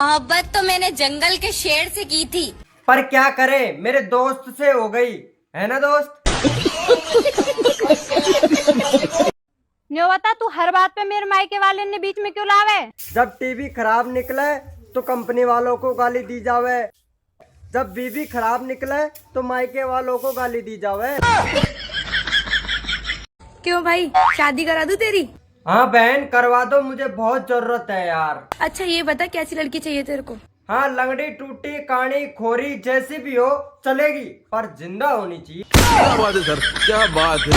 मोहब्बत तो मैंने जंगल के शेर से की थी, पर क्या करे मेरे दोस्त से हो गई है ना दोस्त। न्यो बता, तू हर बात पे मेरे मायके वाले ने बीच में क्यों लावे? जब टीवी खराब निकले तो कंपनी वालों को गाली दी जावे, जब बीवी खराब निकले तो मायके वालों को गाली दी जावे। क्यों भाई, शादी करा दूं तेरी? हाँ बहन करवा दो, मुझे बहुत जरूरत है यार। अच्छा ये बता कैसी लड़की चाहिए तेरे को? हाँ लंगड़ी टूटी काणी खोरी जैसी भी हो चलेगी, पर जिंदा होनी चाहिए। क्या बात है सर, क्या बात है।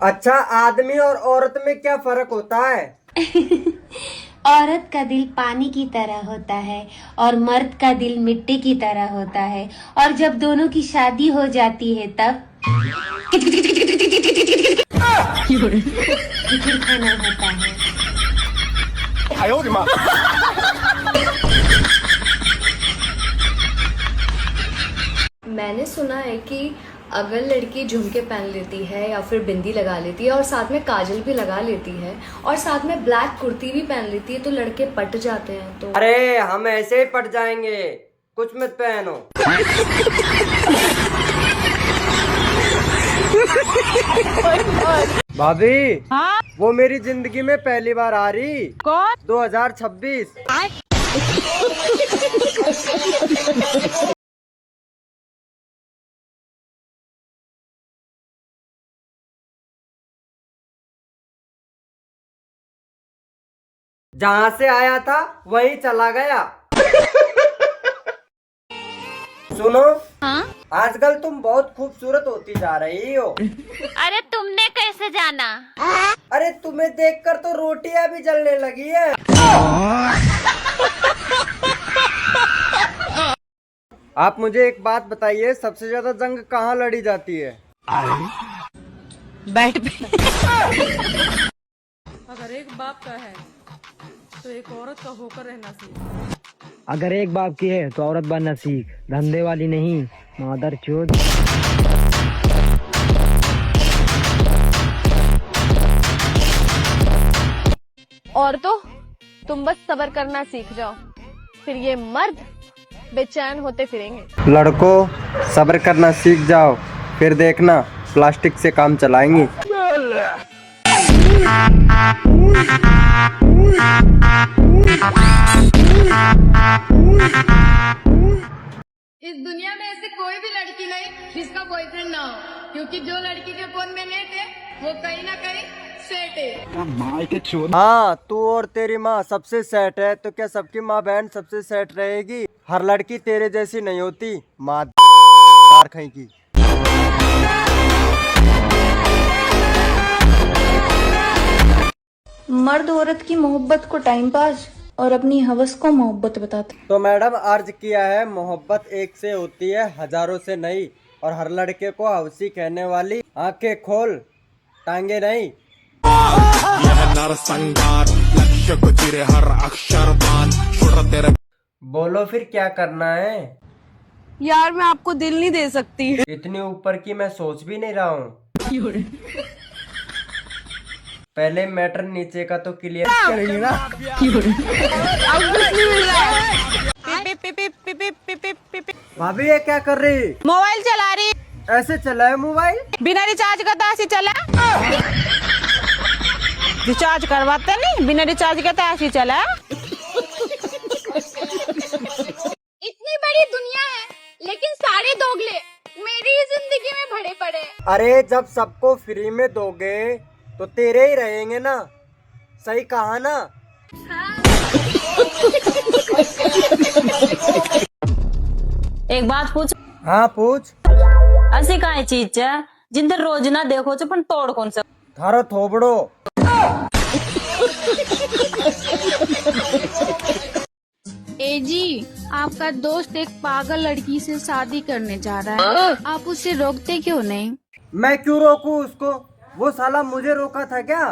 अच्छा आदमी और औरत में क्या फर्क होता है? औरत का दिल पानी की तरह होता है और मर्द का दिल मिट्टी की तरह होता है, और जब दोनों की शादी हो जाती है तब फिर खाना होता है। मैंने सुना है कि अगर लड़की झुमके पहन लेती है या फिर बिंदी लगा लेती है और साथ में काजल भी लगा लेती है और साथ में ब्लैक कुर्ती भी पहन लेती है तो लड़के पट जाते हैं। तो अरे हम ऐसे ही पट जाएंगे, कुछ मत पहनो। भाभी हाँ? वो मेरी जिंदगी में पहली बार आ रही। कौन? 2026। जहाँ से आया था वहीं चला गया। सुनो, हाँ? आजकल तुम बहुत खूबसूरत होती जा रही हो। अरे तुमने कैसे जाना? अरे तुम्हें देखकर तो रोटियां भी जलने लगी है। आप मुझे एक बात बताइए, सबसे ज्यादा जंग कहाँ लड़ी जाती है? बैठ पे। अगर एक बाप का है तो एक औरत का होकर रहना सीख। अगर एक बाप की है तो औरत बनना सीख, धंधे वाली नहीं, मादर चोद। और तो तुम बस सब्र करना सीख जाओ, फिर ये मर्द बेचैन होते फिरेंगे। लड़कों सब्र करना सीख जाओ, फिर देखना प्लास्टिक से काम चलाएंगे। इस दुनिया में ऐसी कोई भी लड़की नहीं जिसका बॉयफ्रेंड ना हो, क्योंकि जो लड़की के फोन में नेट है वो कहीं ना कहीं सेट है। हाँ तू और तेरी माँ सबसे सेट है, तो क्या सबकी माँ बहन सबसे सेट रहेगी? हर लड़की तेरे जैसी नहीं होती, माँ कहीं की। मर्द औरत की मोहब्बत को टाइम पास और अपनी हवस को मोहब्बत बताते। तो मैडम अर्ज किया है, मोहब्बत एक से होती है हजारों से नहीं, और हर लड़के को हवसी कहने वाली आंखें खोल टांगे नहीं। बोलो फिर क्या करना है? यार मैं आपको दिल नहीं दे सकती। इतनी ऊपर की मैं सोच भी नहीं रहा हूँ। पहले मैटर नीचे का तो क्लियर करेंगे ना। भाभी ये क्या कर रही? मोबाइल चला रही। ऐसे चला है मोबाइल? बिना रिचार्ज का तो ऐसे चला। रिचार्ज करवाते नहीं, बिना रिचार्ज का तो ऐसे चला। इतनी बड़ी दुनिया है लेकिन सारे दोगले मेरी ही जिंदगी में भरे पड़े। अरे जब सबको फ्री में दोगे तो तेरे ही रहेंगे ना, सही कहा ना? एक बात पूछ। हाँ पूछ। ऐसी काहे चीज है जिंदर रोज ना देखो पण तोड़ कौन सा? थारो थोबड़ो। ए जी, आपका दोस्त एक पागल लड़की से शादी करने जा रहा है, आप उसे रोकते क्यों नहीं? मैं क्यों रोकूं उसको? वो साला मुझे रोका था क्या?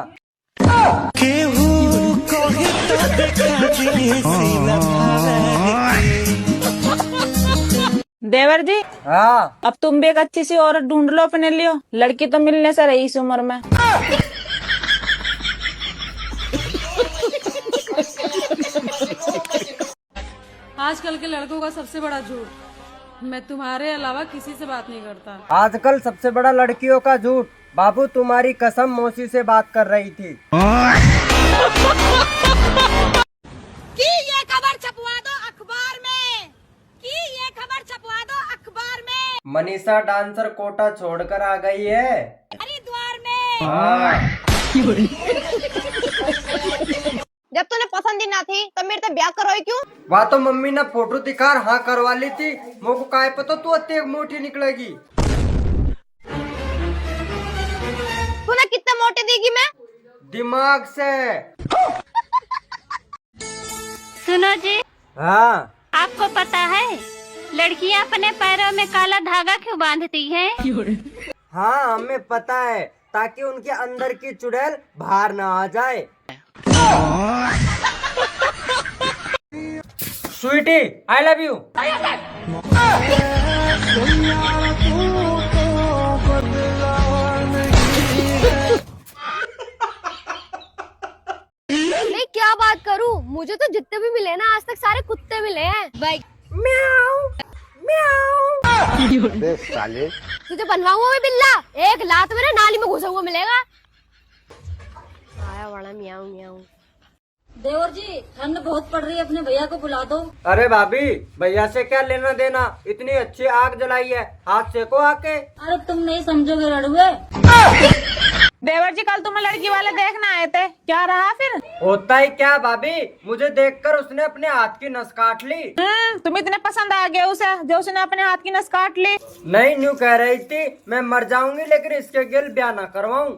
देवर जी, हाँ अब तुम भी एक अच्छी सी औरत ढूंढ लो अपने लिए, लड़की तो मिलने से रही इस उम्र में। आजकल के लड़कों का सबसे बड़ा झूठ, मैं तुम्हारे अलावा किसी से बात नहीं करता। आजकल सबसे बड़ा लड़कियों का झूठ, बाबू तुम्हारी कसम मौसी से बात कर रही थी। कि ये खबर छपवा दो अखबार में, कि ये खबर छपवा दो अखबार में। मनीषा डांसर कोटा छोड़कर आ गई है हरिद्वार में। हाँ। जब तूने पसंद ही ना थी तो मेरे से ब्याह करोई क्यों? वहाँ तो मम्मी ने फोटो दिखा हाँ करवा ली थी, मुझको काय पता तू अति एक मोटी निकलेगी। तूने कितने मोटे देगी मैं? दिमाग से। सुनो जी, हाँ आपको पता है लड़कियां अपने पैरों में काला धागा क्यों बांधती हैं? हाँ हमें पता है, ताकि उनके अंदर की चुड़ैल बाहर ना आ जाए। Sweetie I love you. मैं क्या बात करूं, मुझे तो जितने भी मिले ना आज तक सारे कुत्ते मिले हैं। भाई साले तुझे बनवाऊंगा मैं बिल्ला, एक लात मेरे नाली में घुसा हुआ मिलेगा। आया बड़ा मियाऊ मियाऊ। देवर जी ठंड बहुत पड़ रही है, अपने भैया को बुला दो। अरे भाभी भैया से क्या लेना देना, इतनी अच्छी आग जलाई है, हाथ सेको आके। अरे तुम नहीं समझोगे रड़ुए। देवर जी कल तुम्हें लड़की वाले देखना आए थे, क्या रहा फिर? होता ही क्या भाभी, मुझे देखकर उसने अपने हाथ की नस काट ली। तुम इतने पसंद आ गए उसे जो उसने अपने हाथ की नस काट ली। नहीं न्यू कह रही थी मैं मर जाऊंगी लेकिन इसके गिल ब्याह ना करवाऊं।